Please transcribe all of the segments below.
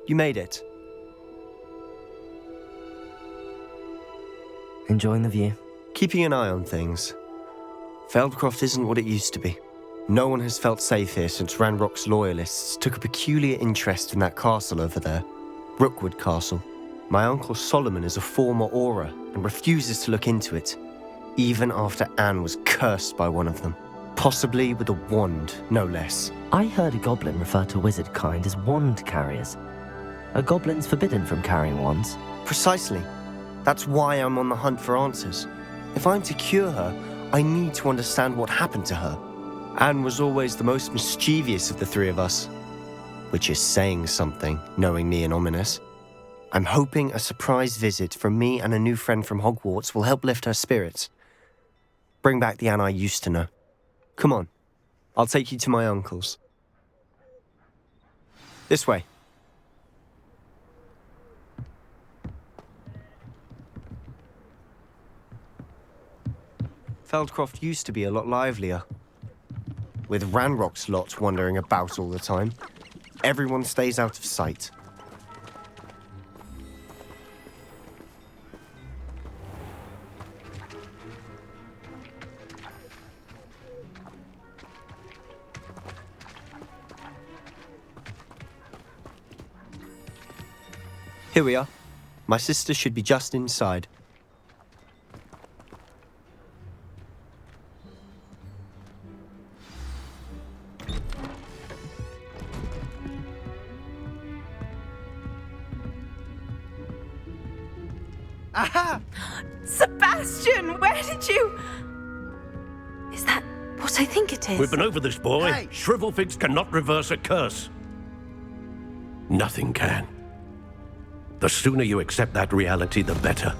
You made it. Enjoying the view? Keeping an eye on things. Feldcroft isn't what it used to be. No one has felt safe here since Ranrock's loyalists took a peculiar interest in that castle over there, Rookwood Castle. My uncle Solomon is a former Auror and refuses to look into it, even after Anne was cursed by one of them. Possibly with a wand, no less. I heard a goblin refer to wizard kind as wand carriers. Are goblins forbidden from carrying wands? Precisely. That's why I'm on the hunt for answers. If I'm to cure her, I need to understand what happened to her. Anne was always the most mischievous of the three of us. Which is saying something, knowing me and Ominous. I'm hoping a surprise visit from me and a new friend from Hogwarts will help lift her spirits. Bring back the Anne I used to know. Come on, I'll take you to my uncle's. This way. Feldcroft used to be a lot livelier. With Ranrock's lot wandering about all the time, everyone stays out of sight. Here we are. My sister should be just inside. Aha! Sebastian, where did you... Is that what I think it is? We've been over this, boy. Hey! Shrivelfigs cannot reverse a curse. Nothing can. The sooner you accept that reality, the better.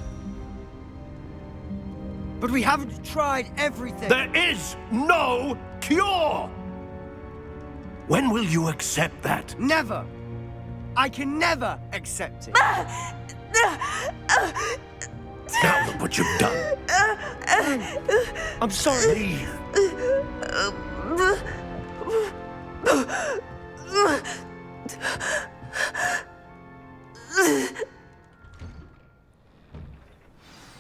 But we haven't tried everything. There is no cure! When will you accept that? Never. I can never accept it. Now look what you've done. I'm sorry. Leave.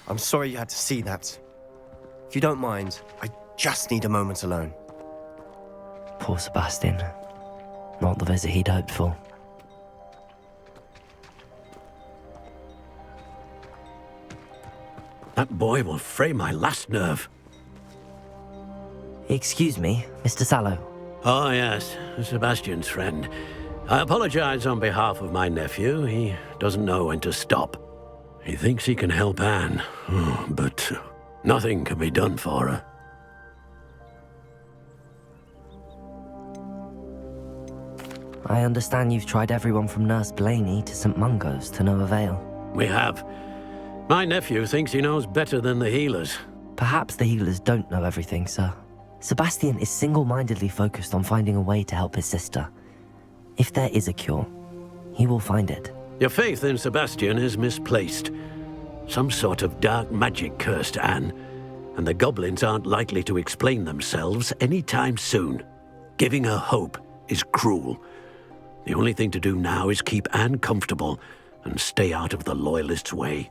I'm sorry you had to see that. If you don't mind, I just need a moment alone. Poor Sebastian. Not the visit he'd hoped for. That boy will fray my last nerve. Excuse me, Mr. Sallow. Oh, yes, Sebastian's friend. I apologize on behalf of my nephew. He doesn't know when to stop. He thinks he can help Anne, but nothing can be done for her. I understand you've tried everyone from Nurse Blaney to St. Mungo's to no avail. We have. My nephew thinks he knows better than the healers. Perhaps the healers don't know everything, sir. Sebastian is single-mindedly focused on finding a way to help his sister. If there is a cure, he will find it. Your faith in Sebastian is misplaced. Some sort of dark magic cursed Anne, and the goblins aren't likely to explain themselves anytime soon. Giving her hope is cruel. The only thing to do now is keep Anne comfortable and stay out of the Loyalists' way.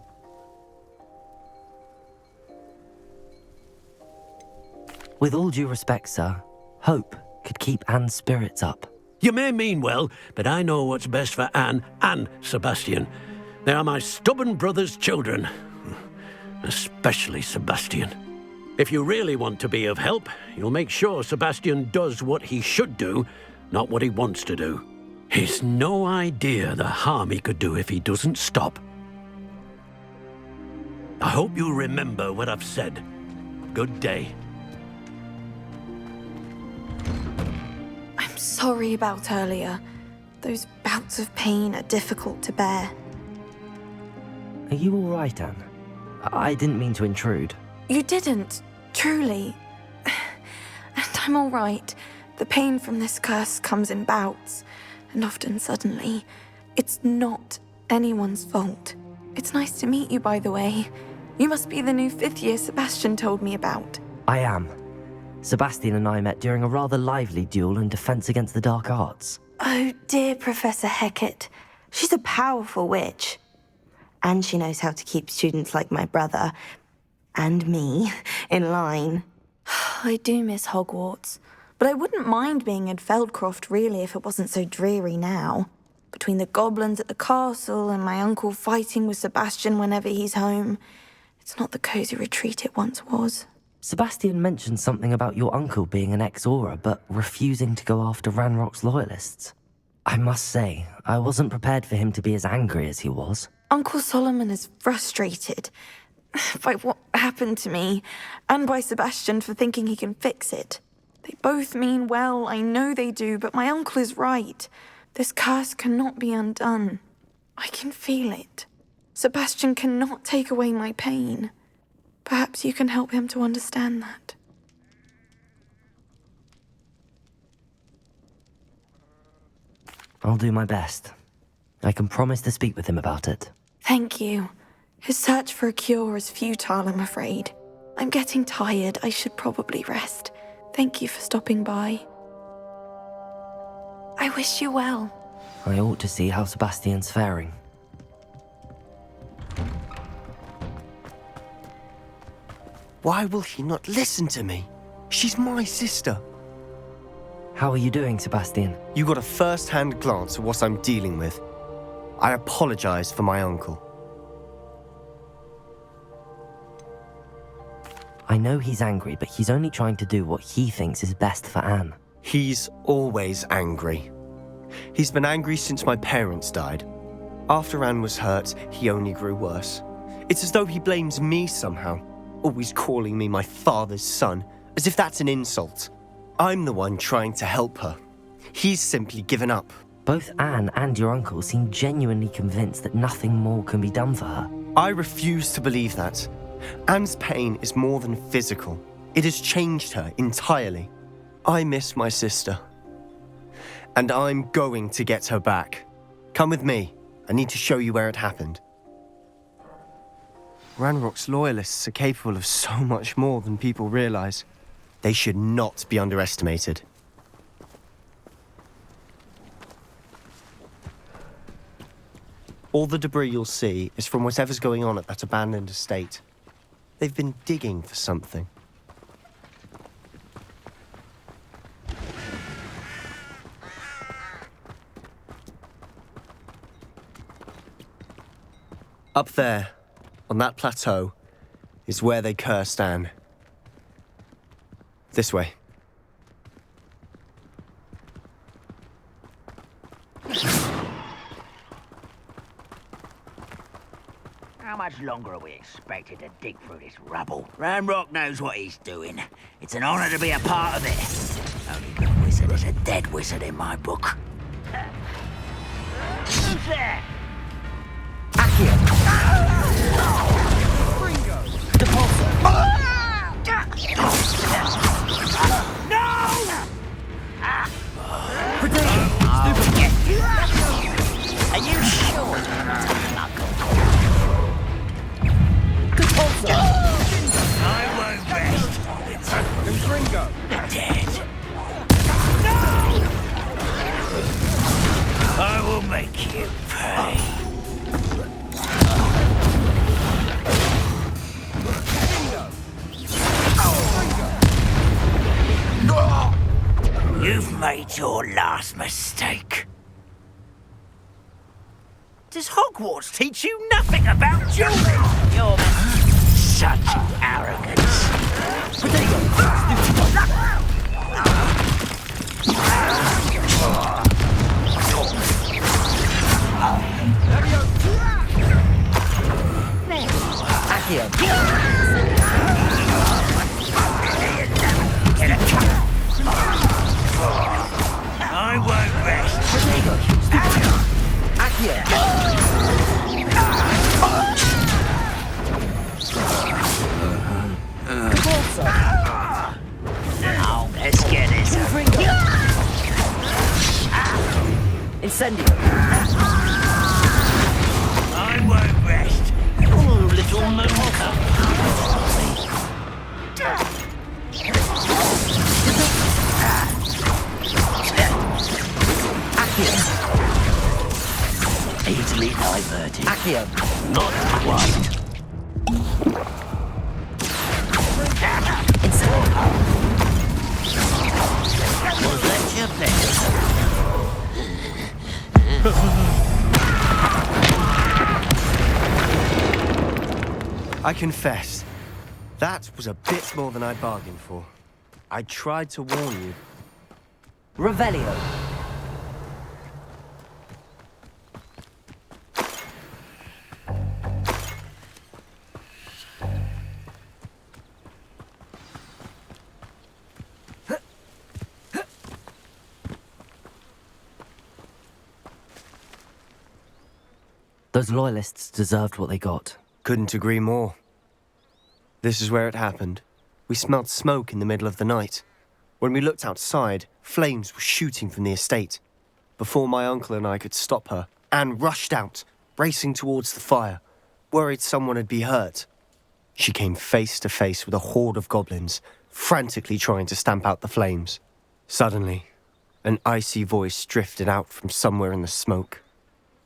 With all due respect, sir, hope could keep Anne's spirits up. You may mean well, but I know what's best for Anne and Sebastian. They are my stubborn brother's children. Especially Sebastian. If you really want to be of help, you'll make sure Sebastian does what he should do, not what he wants to do. He's no idea the harm he could do if he doesn't stop. I hope you'll remember what I've said. Good day. I'm sorry about earlier. Those bouts of pain are difficult to bear. Are you all right, Anne? I didn't mean to intrude. You didn't, truly. And I'm all right. The pain from this curse comes in bouts, and often suddenly. It's not anyone's fault. It's nice to meet you, by the way. You must be the new 5th year Sebastian told me about. I am. Sebastian and I met during a rather lively duel in defense against the dark arts. Oh, dear Professor Hecat. She's a powerful witch. And she knows how to keep students like my brother, and me, in line. I do miss Hogwarts, but I wouldn't mind being in Feldcroft, really, if it wasn't so dreary now. Between the goblins at the castle and my uncle fighting with Sebastian whenever he's home, it's not the cozy retreat it once was. Sebastian mentioned something about your uncle being an ex-Auror, but refusing to go after Ranrock's loyalists. I must say, I wasn't prepared for him to be as angry as he was. Uncle Solomon is frustrated by what happened to me, and by Sebastian for thinking he can fix it. They both mean well, I know they do, but my uncle is right. This curse cannot be undone. I can feel it. Sebastian cannot take away my pain. Perhaps you can help him to understand that. I'll do my best. I can promise to speak with him about it. Thank you. His search for a cure is futile, I'm afraid. I'm getting tired. I should probably rest. Thank you for stopping by. I wish you well. I ought to see how Sebastian's faring. Why will he not listen to me? She's my sister. How are you doing, Sebastian? You got a first-hand glance at what I'm dealing with. I apologize for my uncle. I know he's angry, but he's only trying to do what he thinks is best for Anne. He's always angry. He's been angry since my parents died. After Anne was hurt, he only grew worse. It's as though he blames me somehow, always calling me my father's son, as if that's an insult. I'm the one trying to help her. He's simply given up. Both Anne and your uncle seem genuinely convinced that nothing more can be done for her. I refuse to believe that. Anne's pain is more than physical. It has changed her entirely. I miss my sister. And I'm going to get her back. Come with me. I need to show you where it happened. Ranrock's loyalists are capable of so much more than people realize. They should not be underestimated. All the debris you'll see is from whatever's going on at that abandoned estate. They've been digging for something. Up there, on that plateau, is where they cursed Anne. This way. How much longer are we expected to dig through this rubble? Ranrock knows what he's doing. It's an honor to be a part of it. Only good wizard is a dead wizard in my book. Who's there? Are you sure? I won't rest. Ringo! Dead. I will make you pay. You've made your last mistake. Does Hogwarts teach you nothing about dueling? You're such arrogance. I won't rest. Incendio! I won't rest. Oh, little Moonka. Easily diverted. Accio! Not quite. Was that your pleasure? I confess, that was a bit more than I bargained for. I tried to warn you. Revelio! Those loyalists deserved what they got. Couldn't agree more. This is where it happened. We smelled smoke in the middle of the night. When we looked outside, flames were shooting from the estate. Before my uncle and I could stop her, Anne rushed out, racing towards the fire, worried someone had been hurt. She came face to face with a horde of goblins, frantically trying to stamp out the flames. Suddenly, an icy voice drifted out from somewhere in the smoke.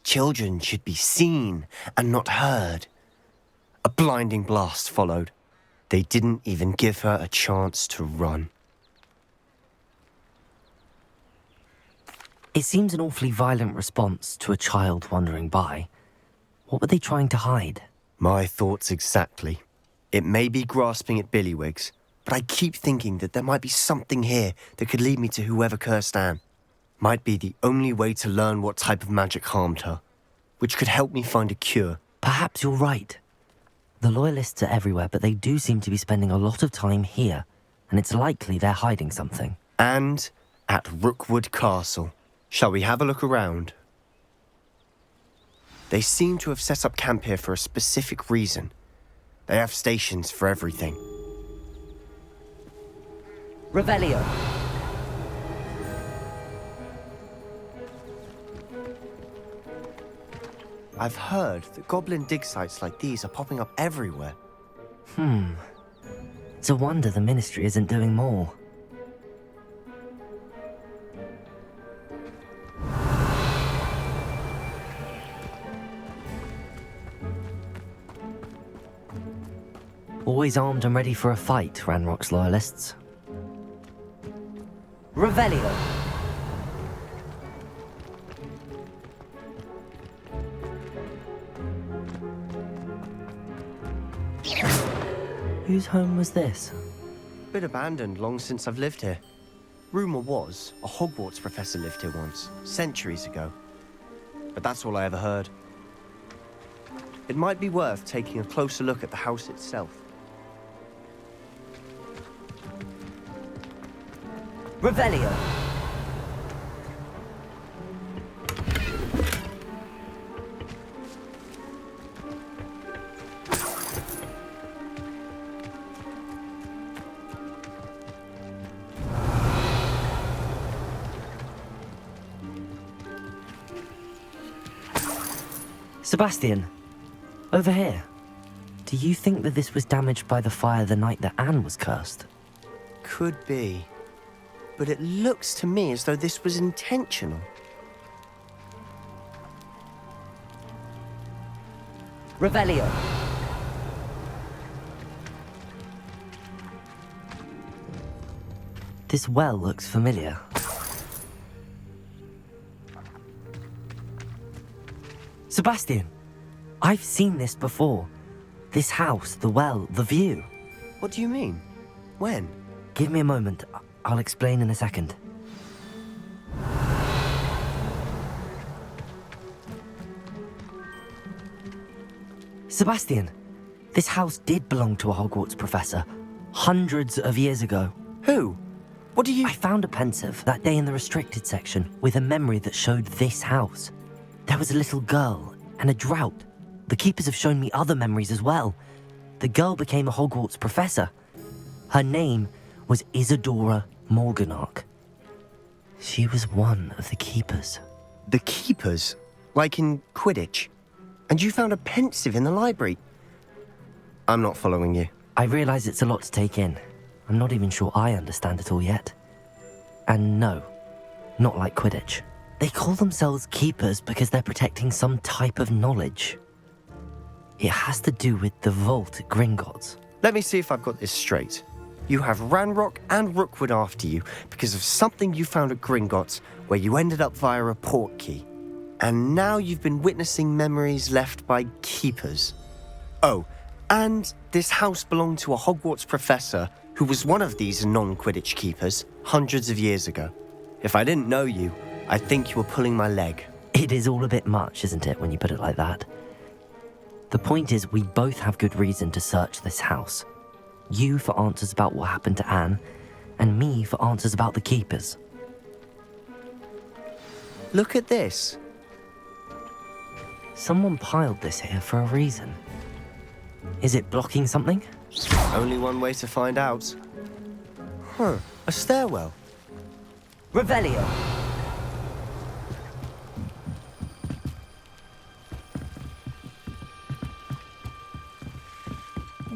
Children should be seen and not heard. A blinding blast followed. They didn't even give her a chance to run. It seems an awfully violent response to a child wandering by. What were they trying to hide? My thoughts exactly. It may be grasping at billywhigs, but I keep thinking that there might be something here that could lead me to whoever cursed Anne. Might be the only way to learn what type of magic harmed her, which could help me find a cure. Perhaps you're right. The Loyalists are everywhere, but they do seem to be spending a lot of time here, and it's likely they're hiding something. And at Rookwood Castle. Shall we have a look around? They seem to have set up camp here for a specific reason. They have stations for everything. Revelio. I've heard that goblin dig sites like these are popping up everywhere. It's a wonder the Ministry isn't doing more. Always armed and ready for a fight, Ranrock's Loyalists. Revelio. Whose home was this? Been abandoned long since I've lived here. Rumour was a Hogwarts professor lived here once, centuries ago. But that's all I ever heard. It might be worth taking a closer look at the house itself. Revelio. Sebastian, over here. Do you think that this was damaged by the fire the night that Anne was cursed? Could be. But it looks to me as though this was intentional. Revelio. This well looks familiar. Sebastian, I've seen this before. This house, the well, the view. What do you mean? When? Give me a moment. I'll explain in a second. Sebastian, this house did belong to a Hogwarts professor, hundreds of years ago. Who? What do you... I found a pensive that day in the restricted section with a memory that showed this house. There was a little girl and a drought. The keepers have shown me other memories as well. The girl became a Hogwarts professor. Her name was Isadora Morganach. She was one of the keepers. The keepers, like in Quidditch. And you found a pensive in the library. I'm not following you. I realize it's a lot to take in. I'm not even sure I understand it all yet. And no, not like Quidditch. They call themselves keepers because they're protecting some type of knowledge. It has to do with the vault at Gringotts. Let me see if I've got this straight. You have Ranrock and Rookwood after you because of something you found at Gringotts where you ended up via a port key. And now you've been witnessing memories left by keepers. Oh, and this house belonged to a Hogwarts professor who was one of these non-Quidditch keepers hundreds of years ago. If I didn't know you, I'd think you were pulling my leg. It is all a bit much, isn't it, when you put it like that? The point is, we both have good reason to search this house. You for answers about what happened to Anne, and me for answers about the keepers. Look at this. Someone piled this here for a reason. Is it blocking something? Only one way to find out. A stairwell. Revelio!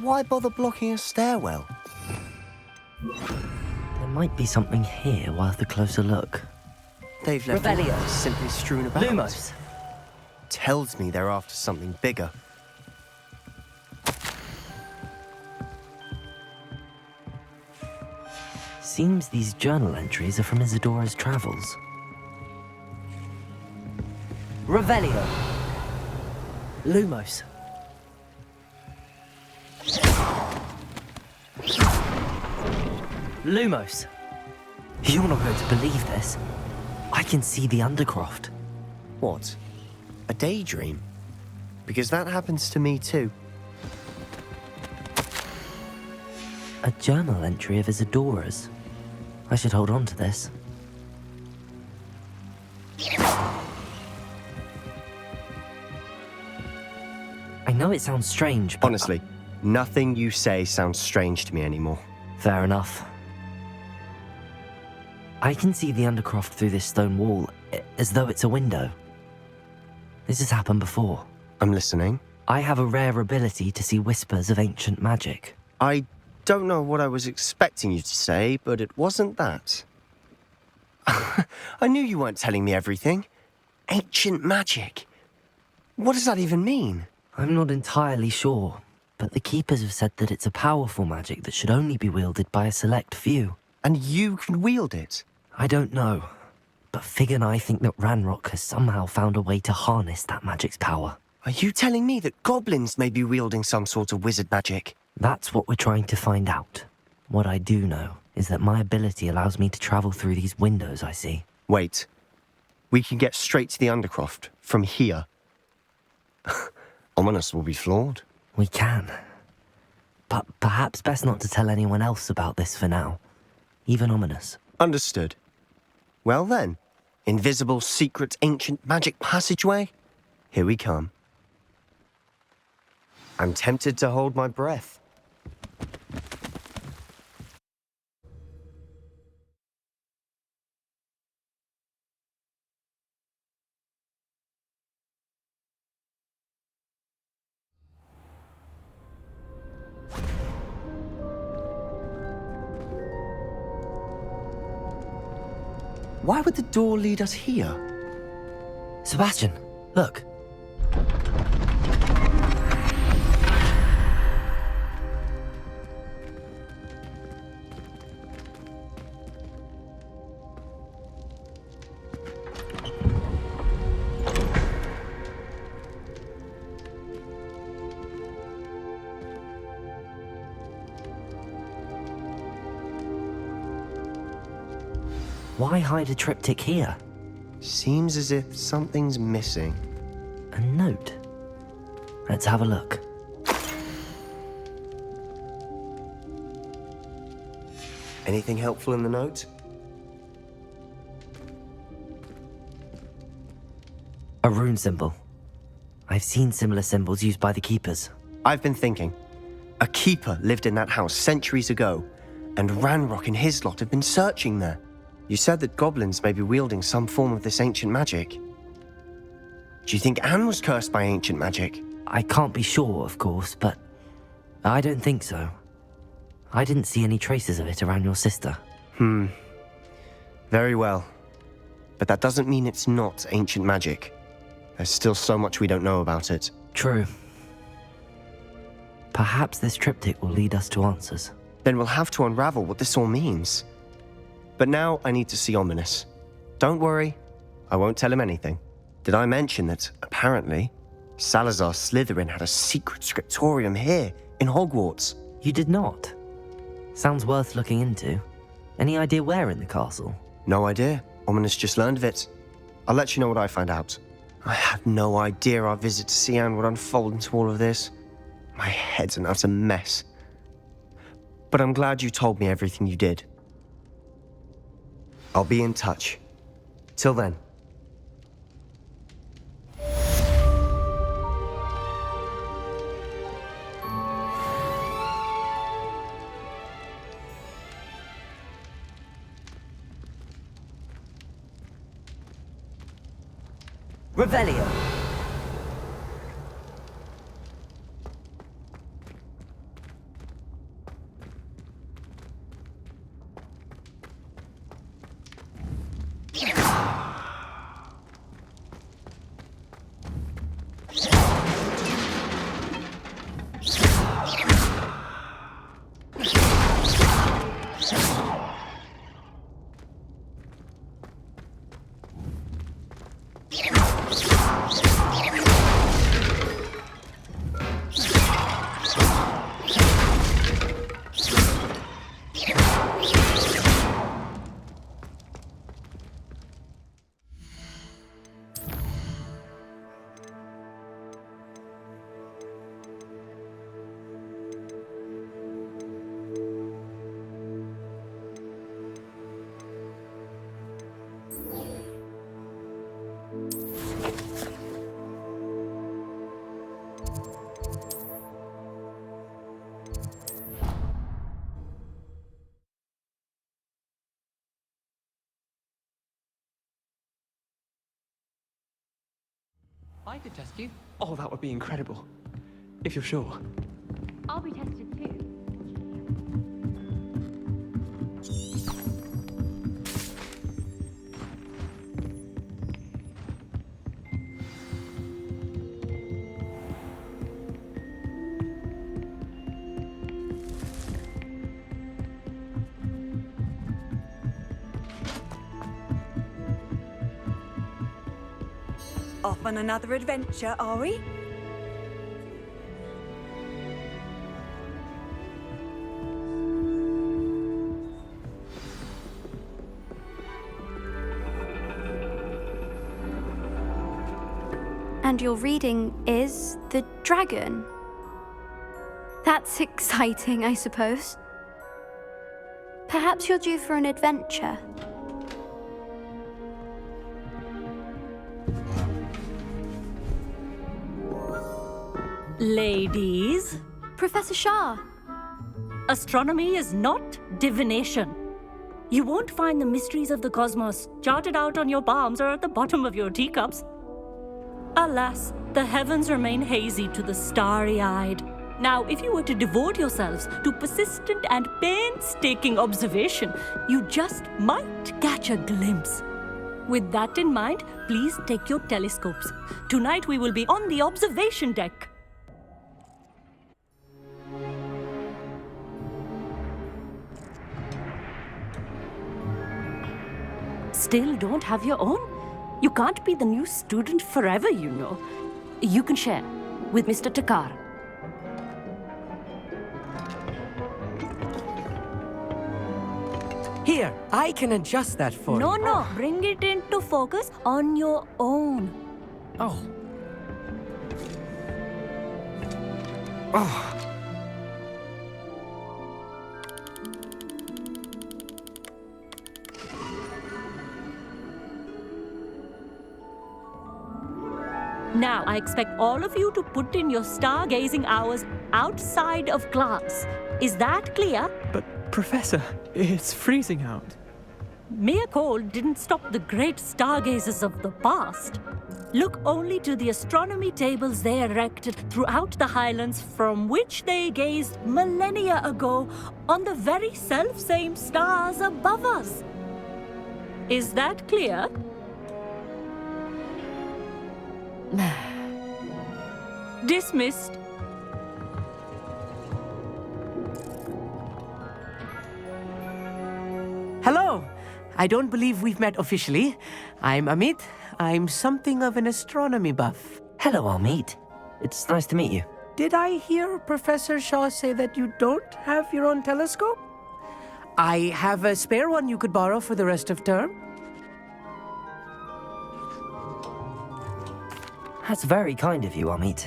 Why bother blocking a stairwell? There might be something here worth a closer look. They've left Revelio. it simply strewn about. Lumos! Tells me they're after something bigger. Seems these journal entries are from Isadora's travels. Revelio! Lumos! Lumos! You're not going to believe this. I can see the Undercroft. What? A daydream? Because that happens to me too. A journal entry of Isadora's. I should hold on to this. I know it sounds strange, but... Honestly, nothing you say sounds strange to me anymore. Fair enough. I can see the Undercroft through this stone wall, as though it's a window. This has happened before. I'm listening. I have a rare ability to see whispers of ancient magic. I don't know what I was expecting you to say, but it wasn't that. I knew you weren't telling me everything. Ancient magic. What does that even mean? I'm not entirely sure, but the Keepers have said that it's a powerful magic that should only be wielded by a select few. And you can wield it? I don't know, but Fig and I think that Ranrock has somehow found a way to harness that magic's power. Are you telling me that goblins may be wielding some sort of wizard magic? That's what we're trying to find out. What I do know is that my ability allows me to travel through these windows I see. Wait. We can get straight to the Undercroft from here. Ominous will be floored. We can. But perhaps best not to tell anyone else about this for now. Even Ominous. Understood. Well then, invisible, secret, ancient magic passageway? Here we come. I'm tempted to hold my breath. Why would the door lead us here? Sebastian, look. Why hide a triptych here? Seems as if something's missing. A note. Let's have a look. Anything helpful in the note? A rune symbol. I've seen similar symbols used by the Keepers. I've been thinking. A keeper lived in that house centuries ago, and Ranrock and his lot have been searching there. You said that goblins may be wielding some form of this ancient magic. Do you think Anne was cursed by ancient magic? I can't be sure, of course, but I don't think so. I didn't see any traces of it around your sister. Very well. But that doesn't mean it's not ancient magic. There's still so much we don't know about it. True. Perhaps this triptych will lead us to answers. Then we'll have to unravel what this all means. But now I need to see Ominous. Don't worry, I won't tell him anything. Did I mention that, apparently, Salazar Slytherin had a secret scriptorium here in Hogwarts? You did not. Sounds worth looking into. Any idea where in the castle? No idea. Ominous just learned of it. I'll let you know what I find out. I had no idea our visit to Cian would unfold into all of this. My head's an utter mess. But I'm glad you told me everything you did. I'll be in touch. Till then. Revelio. I could test you. Oh, that would be incredible. If you're sure. I'll be tested too. Off on another adventure, are we? And your reading is the dragon. That's exciting, I suppose. Perhaps you're due for an adventure. Ladies, Professor Shah. astronomy is not divination. You won't find the mysteries of the cosmos charted out on your palms or at the bottom of your teacups. Alas, the heavens remain hazy to the starry-eyed. Now, if you were to devote yourselves to persistent and painstaking observation, you just might catch a glimpse. With that in mind, please take your telescopes. Tonight we will be on the observation deck. Still don't have your own? You can't be the new student forever, you know. You can share with Mr. Takar. Here, I can adjust that for you. No, bring it into focus on your own. Oh. Oh. Now, I expect all of you to put in your stargazing hours outside of class. Is that clear? But, Professor, it's freezing out. mere cold didn't stop the great stargazers of the past. Look only to the astronomy tables they erected throughout the Highlands from which they gazed millennia ago on the very self-same stars above us. Is that clear? Dismissed. Hello. I don't believe we've met officially. I'm Amit. I'm something of an astronomy buff. Hello, Amit. It's nice to meet you. Did I hear Professor Shaw say that you don't have your own telescope? I have a spare one you could borrow for the rest of term. That's very kind of you, Amit.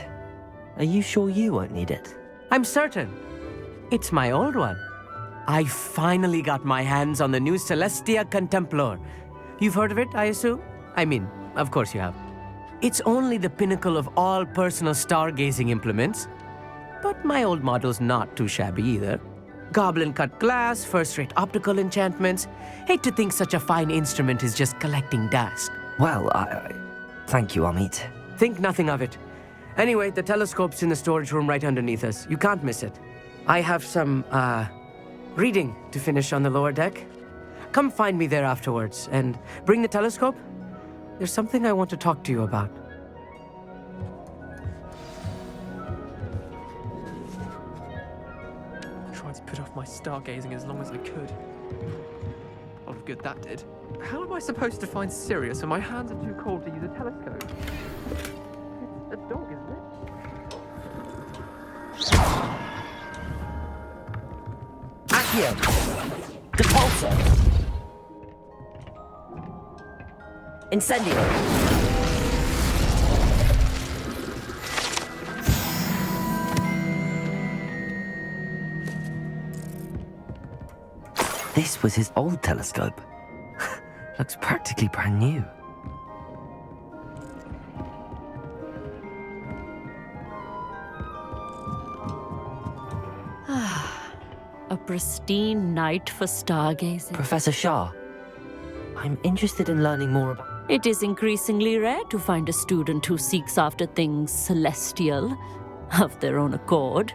Are you sure you won't need it? I'm certain. It's my old one. I finally got my hands on the new Celestia Contemplor. You've heard of it, I assume? I mean, of course you have. It's only the pinnacle of all personal stargazing implements. But my old model's not too shabby either. Goblin-cut glass, first-rate optical enchantments. Hate to think such a fine instrument is just collecting dust. Well, thank you, Amit. Think nothing of it. Anyway, the telescope's in the storage room right underneath us. You can't miss it. I have some, reading to finish on the lower deck. Come find me there afterwards, and bring the telescope. There's something I want to talk to you about. I tried to put off my stargazing as long as I could. A lot of good that did. How am I supposed to find Sirius when my hands are too cold to use a telescope? It's a dog, isn't it? Accio! Depulsor! Incendio! This was his old telescope. Looks practically brand new. A pristine night for stargazing. Professor Shah, I'm interested in learning more about... It is increasingly rare to find a student who seeks after things celestial, of their own accord.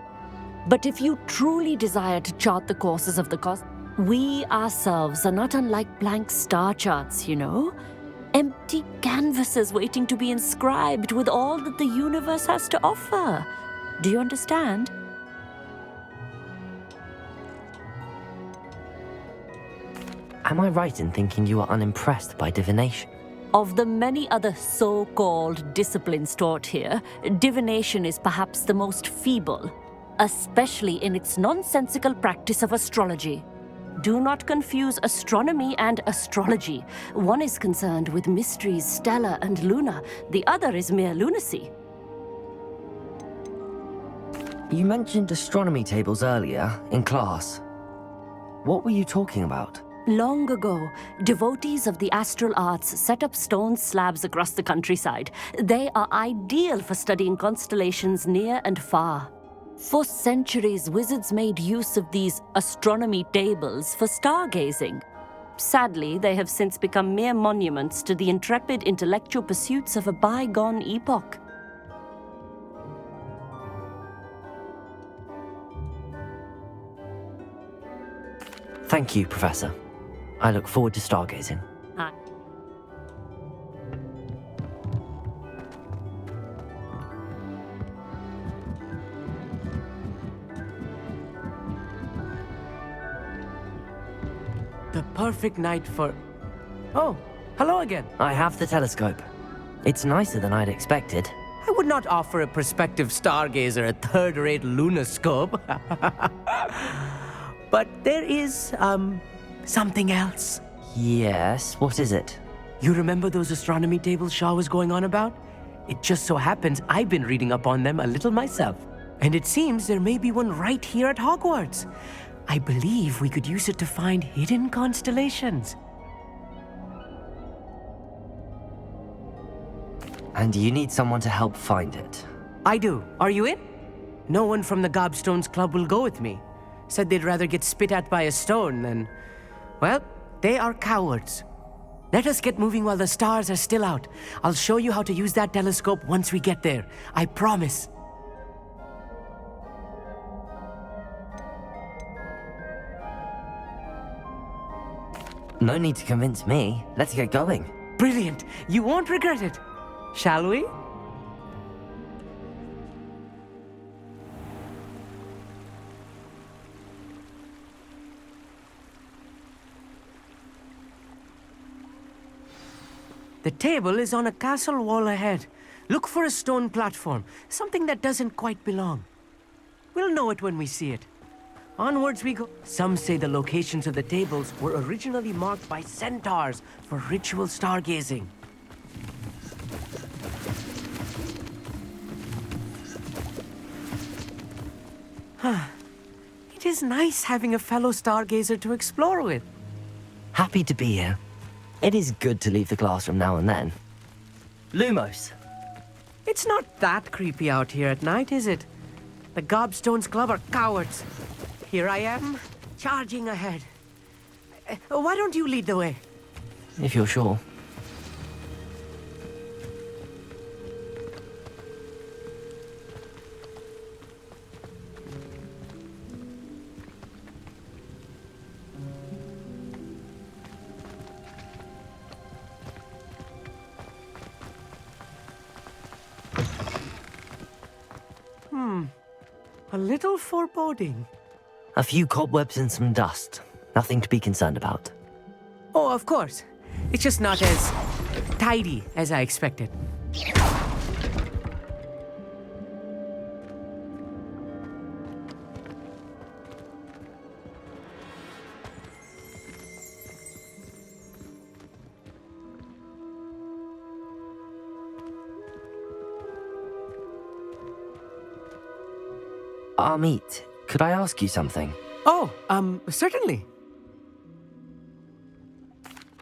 But if you truly desire to chart the courses of the cosmos, we ourselves are not unlike blank star charts, you know? Empty canvases waiting to be inscribed with all that the universe has to offer. Do you understand? Am I right in thinking you are unimpressed by divination? Of the many other so-called disciplines taught here, divination is perhaps the most feeble, especially in its nonsensical practice of astrology. Do not confuse astronomy and astrology. One is concerned with mysteries stellar and lunar, the other is mere lunacy. You mentioned astronomy tables earlier, in class. What were you talking about? Long ago, devotees of the astral arts set up stone slabs across the countryside. They are ideal for studying constellations near and far. For centuries, wizards made use of these astronomy tables for stargazing. Sadly, they have since become mere monuments to the intrepid intellectual pursuits of a bygone epoch. Thank you, Professor. I look forward to stargazing. The perfect night for... Oh, hello again. I have the telescope. It's nicer than I'd expected. I would not offer a prospective stargazer a third-rate lunoscope. But there is, something else. Yes, what is it? You remember those astronomy tables Shaw was going on about? It just so happens I've been reading up on them a little myself. And it seems there may be one right here at Hogwarts. I believe we could use it to find hidden constellations. And you need someone to help find it. I do. Are you in? No one from the Gobstones Club will go with me. Said they'd rather get spit at by a stone than... Well, They are cowards. Let us get moving while the stars are still out. I'll show you how to use that telescope once we get there. I promise. No need to convince me. Let's get going. Brilliant. You won't regret it. Shall we? The table is on a castle wall ahead. Look for a stone platform, something that doesn't quite belong. We'll know it when we see it. Onwards we go. Some say the locations of the tables were originally marked by centaurs for ritual stargazing. It is nice having a fellow stargazer to explore with. Happy to be here. It is good to leave the classroom now and then. Lumos. It's not that creepy out here at night, is it? The Gobstones Club are cowards. Here I am, charging ahead. Why don't you lead the way? If you're sure. A little foreboding. A few cobwebs and some dust. Nothing to be concerned about. Oh, of course. It's just not as tidy as I expected. Amit, could I ask you something? Oh, certainly.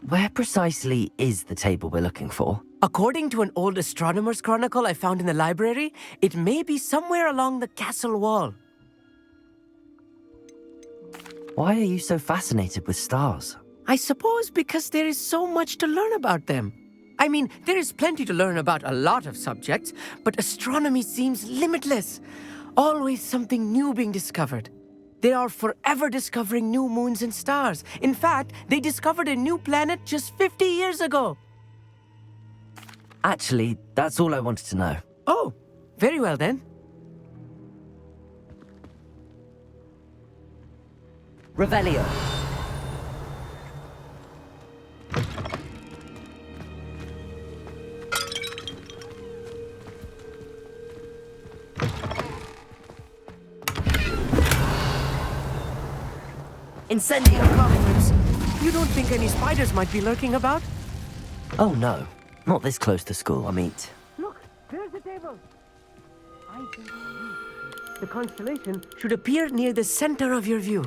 Where precisely is the table we're looking for? According to an old astronomer's chronicle I found in the library, it may be somewhere along the castle wall. Why are you so fascinated with stars? I suppose because there is so much to learn about them. I mean, there is plenty to learn about a lot of subjects, but astronomy seems limitless. Always something new being discovered. They are forever discovering new moons and stars. In fact, they discovered a new planet just 50 years ago. Actually, that's all I wanted to know. Oh, very well then. Revelio. Incendio! Cobwebs. You don't think any spiders might be lurking about? Oh no, not this close to school, Amit. Look, there's the table. I think the constellation should appear near the center of your view.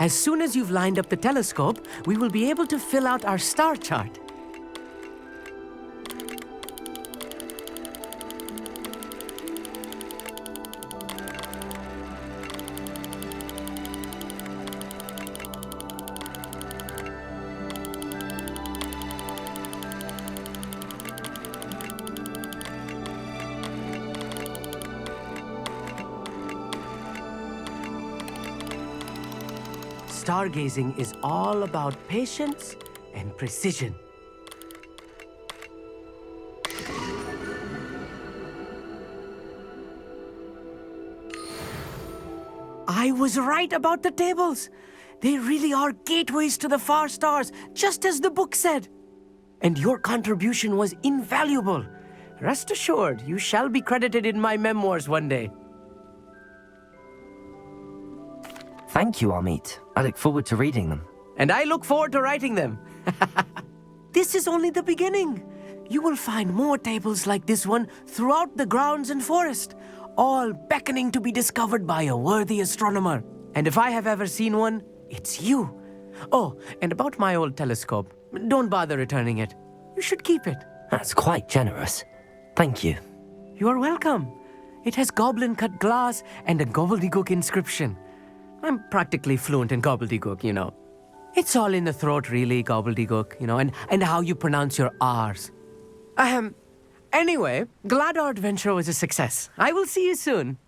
As soon as you've lined up the telescope, we will be able to fill out our star chart. Stargazing is all about patience and precision. I was right about the tables. They really are gateways to the far stars, just as the book said. And your contribution was invaluable. Rest assured, you shall be credited in my memoirs one day. Thank you, Amit. I look forward to reading them. And I look forward to writing them. This is only the beginning. You will find more tables like this one throughout the grounds and forest, all beckoning to be discovered by a worthy astronomer. And if I have ever seen one, it's you. Oh, and about my old telescope, don't bother returning it. You should keep it. That's quite generous. Thank you. You are welcome. It has goblin-cut glass and a gobbledygook inscription. I'm practically fluent in gobbledygook, you know. It's all in the throat, really, gobbledygook, you know, and how you pronounce your R's. Anyway, glad our adventure was a success. I will see you soon.